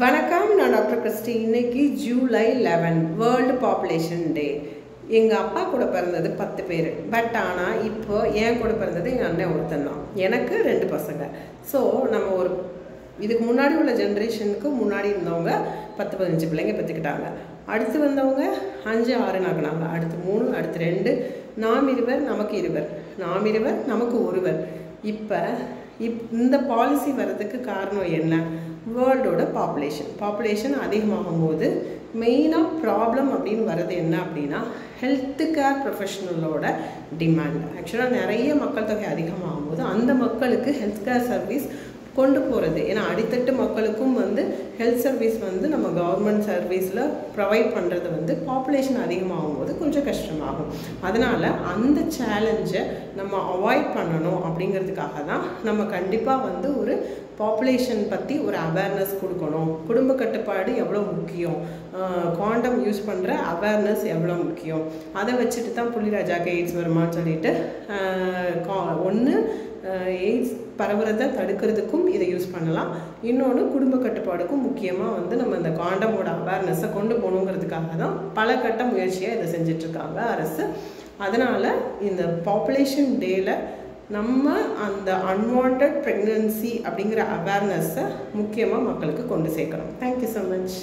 வணக்கம், நான் doctor Christie. இன்னைக்கு ஜூலை 11 வேர்ல்டு பாப்புலேஷன் டே. எங்கள் அப்பா கூட பிறந்தது 10 பேர். பட் ஆனால் இப்போ என் கூட பிறந்தது எங்கள் அண்ணன் ஒருத்தன் தான். எனக்கு 2 பசங்க. ஸோ நம்ம ஒரு இதுக்கு முன்னாடி உள்ள ஜென்ரேஷனுக்கு முன்னாடி இருந்தவங்க 10-15 பிள்ளைங்க பெற்றுக்கிட்டாங்க. அடுத்து வந்தவங்க 5-6 ஆகினாங்க. அடுத்து 3, அடுத்து 2, நாம் 20, நமக்கு 20, நாம் 20, நமக்கு 1. இப்போ இந்த பாலிசி வர்றதுக்கு காரணம் என்ன? வேர்ல்டோட பாப்புலேஷன் அதிகமாகும் போது மெயினாக ப்ராப்ளம் அப்படின்னு வர்றது என்ன அப்படின்னா, ஹெல்த் கேர் ப்ரொஃபஷனலோட டிமாண்ட். ஆக்சுவலாக நிறைய மக்கள் தொகை அதிகமாகும் போது அந்த மக்களுக்கு ஹெல்த் கேர் சர்வீஸ் கொண்டு போகிறது. ஏன்னா அடித்தட்டு மக்களுக்கும் ஹெல்த் சர்வீஸ் நம்ம கவர்மெண்ட் சர்வீஸில் ப்ரொவைட் பண்ணுறது பாப்புலேஷன் அதிகமாகும் போது கொஞ்சம் கஷ்டமாகும். அதனால் அந்த சேலஞ்சை நம்ம அவாய்ட் பண்ணணும். அப்படிங்கிறதுக்காக தான் நம்ம கண்டிப்பாக ஒரு பாப்புலேஷன் பற்றி ஒரு அவேர்னஸ் கொடுக்கணும். குடும்ப கட்டுப்பாடு எவ்வளோ முக்கியம், காண்டம் யூஸ் பண்ணுற அவேர்னஸ் எவ்வளோ முக்கியம், அதை வச்சுட்டு தான் புள்ளிராஜாக்கு எய்ட்ஸ் வருமானு சொல்லிட்டு ஒன்று எய்ட்ஸ் பரவுறதை தடுக்கிறதுக்கும் இதை யூஸ் பண்ணலாம். இன்னொன்று குடும்ப கட்டுப்பாடுக்கும் முக்கியமாக நம்ம இந்த காண்டமோட அவேர்னஸை கொண்டு போகணுங்கிறதுக்காக தான் பல கட்ட முயற்சியாக இதை செஞ்சிட்ருக்காங்க அரசு. அதனால் இந்த பாப்புலேஷன் டேயில் நம்ம அந்த அன்வான்ட் ப்ரெக்னன்சி அப்படிங்கிற அவேர்னஸை முக்கியமாக மக்களுக்கு கொண்டு சேர்க்கணும். Thank you so much.